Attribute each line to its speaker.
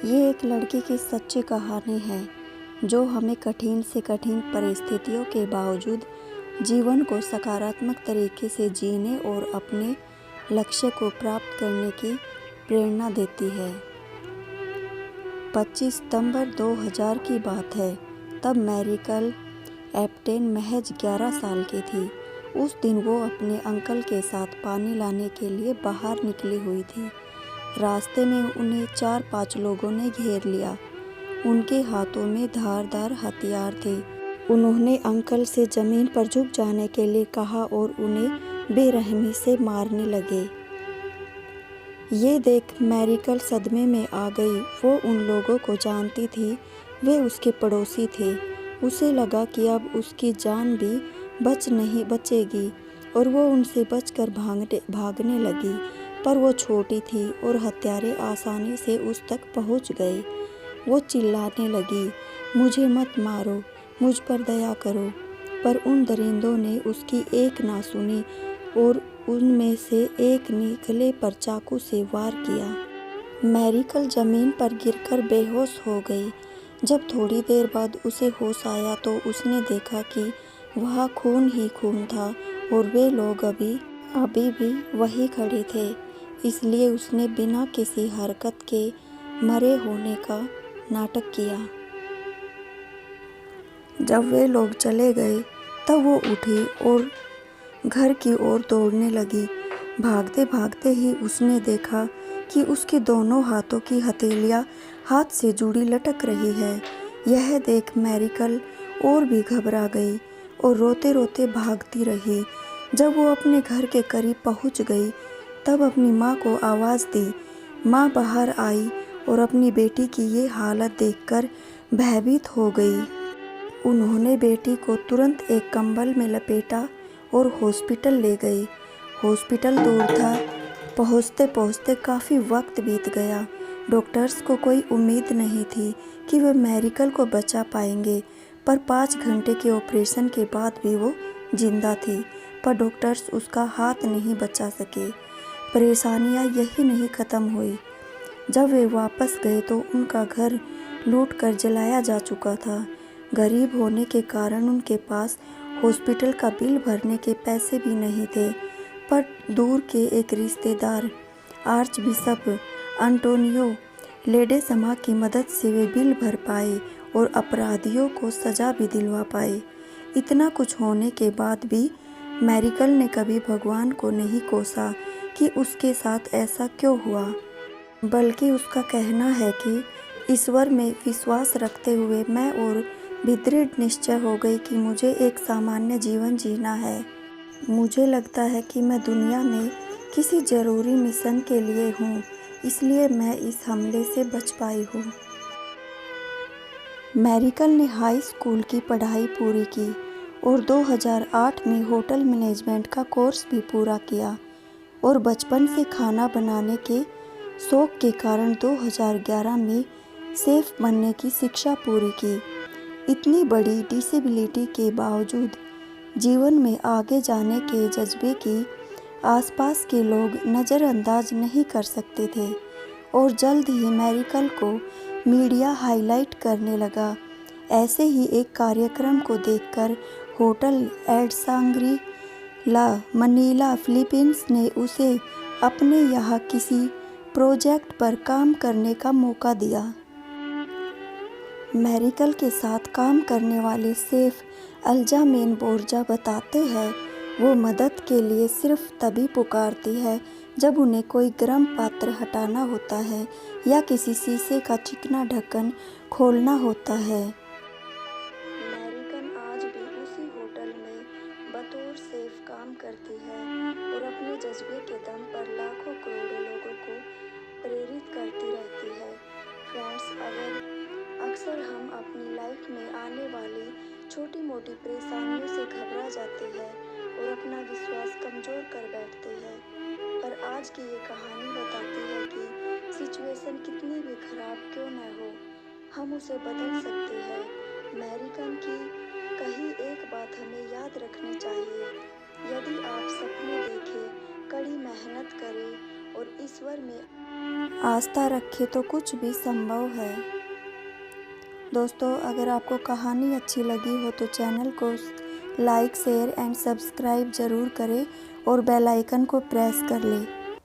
Speaker 1: ये एक लड़की की सच्ची कहानी है जो हमें कठिन से कठिन परिस्थितियों के बावजूद जीवन को सकारात्मक तरीके से जीने और अपने लक्ष्य को प्राप्त करने की प्रेरणा देती है। 25 सितंबर 2000 की बात है। तब मैरिकल एप्टेन महज 11 साल की थी। उस दिन वो अपने अंकल के साथ पानी लाने के लिए बाहर निकली हुई थी। रास्ते में उन्हें 4-5 लोगों ने घेर लिया। उनके हाथों में धारदार हथियार थे। उन्होंने अंकल से जमीन पर झुक जाने के लिए कहा और उन्हें बेरहमी से मारने लगे। ये देख मैरिकल सदमे में आ गई। वो उन लोगों को जानती थी, वे उसके पड़ोसी थे। उसे लगा कि अब उसकी जान भी नहीं बचेगी और वो उनसे बचकर भागने लगी। पर वो छोटी थी और हत्यारे आसानी से उस तक पहुंच गए। वो चिल्लाने लगी, मुझे मत मारो, मुझ पर दया करो। पर उन दरिंदों ने उसकी एक ना सुनी और उनमें से एक ने गले पर चाकू से वार किया। मैरिकल जमीन पर गिरकर बेहोश हो गई। जब थोड़ी देर बाद उसे होश आया तो उसने देखा कि वहाँ खून ही खून था और वे लोग अभी भी वहीं खड़े थे। इसलिए उसने बिना किसी हरकत के मरे होने का नाटक किया। जब वे लोग चले गए तब वो उठी और घर की ओर दौड़ने लगी। भागते भागते ही उसने देखा कि उसके दोनों हाथों की हथेलियां हाथ से जुड़ी लटक रही है। यह देख मैरिकल और भी घबरा गई और रोते रोते भागती रही। जब वो अपने घर के करीब पहुंच गई तब अपनी माँ को आवाज़ दी। माँ बाहर आई और अपनी बेटी की ये हालत देखकर भयभीत हो गई। उन्होंने बेटी को तुरंत एक कंबल में लपेटा और हॉस्पिटल ले गई। हॉस्पिटल दूर था। पहुँचते पहुँचते काफ़ी वक्त बीत गया। डॉक्टर्स को कोई उम्मीद नहीं थी कि वे मैरिकल को बचा पाएंगे, पर 5 घंटे के ऑपरेशन के बाद भी वो जिंदा थी। पर डॉक्टर्स उसका हाथ नहीं बचा सके। परेशानियां यही नहीं ख़त्म हुई। जब वे वापस गए तो उनका घर लूट कर जलाया जा चुका था। गरीब होने के कारण उनके पास हॉस्पिटल का बिल भरने के पैसे भी नहीं थे। पर दूर के एक रिश्तेदार आर्च बिशप अंटोनियो लेडेसमा की मदद से वे बिल भर पाए और अपराधियों को सज़ा भी दिलवा पाए। इतना कुछ होने के बाद भी मैरिकल ने कभी भगवान को नहीं कोसा कि उसके साथ ऐसा क्यों हुआ, बल्कि उसका कहना है कि ईश्वर में विश्वास रखते हुए मैं और भी दृढ़ निश्चय हो गई कि मुझे एक सामान्य जीवन जीना है। मुझे लगता है कि मैं दुनिया में किसी ज़रूरी मिशन के लिए हूँ, इसलिए मैं इस हमले से बच पाई हूँ। मैरिकल ने हाई स्कूल की पढ़ाई पूरी की और 2008 में होटल मैनेजमेंट का कोर्स भी पूरा किया और बचपन से खाना बनाने के शौक के कारण 2011 में शेफ बनने की शिक्षा पूरी की। इतनी बड़ी डिसेबिलिटी के बावजूद जीवन में आगे जाने के जज्बे की आसपास के लोग नज़रअंदाज नहीं कर सकते थे और जल्द ही मैरिकल को मीडिया हाईलाइट करने लगा। ऐसे ही एक कार्यक्रम को देखकर होटल एड सांग्री ला मनीला फिलीपींस ने उसे अपने यहाँ किसी प्रोजेक्ट पर काम करने का मौका दिया। मैरिकल के साथ काम करने वाले शेफ अल्जामेन बोर्जा बताते हैं, वो मदद के लिए सिर्फ तभी पुकारती है जब उन्हें कोई गर्म पात्र हटाना होता है या किसी शीशे का चिकना ढक्कन खोलना होता है। मैरिकल आज भी उसी होटल में बतौर शेफ काम करती है और अपने जज्बे के दम पर लाखों करोड़ों लोगों को प्रेरित करती रहती है। फ्रेंड्स, अक्सर हम अपनी लाइफ में आने वाली छोटी मोटी परेशानियों से घबरा जाते हैं और अपना विश्वास कमज़ोर कर बैठते हैं। पर आज की ये कहानी बताती है कि सिचुएशन कितनी भी खराब क्यों न हो, हम उसे बदल सकते हैं। मैरिकल की कही एक बात हमें याद रखनी चाहिए, यदि आप सपने देखें, कड़ी मेहनत करें और ईश्वर में आस्था रखे तो कुछ भी संभव है। दोस्तों, अगर आपको कहानी अच्छी लगी हो तो चैनल को लाइक, शेयर एंड सब्सक्राइब ज़रूर करें और बेल आइकन को प्रेस कर लें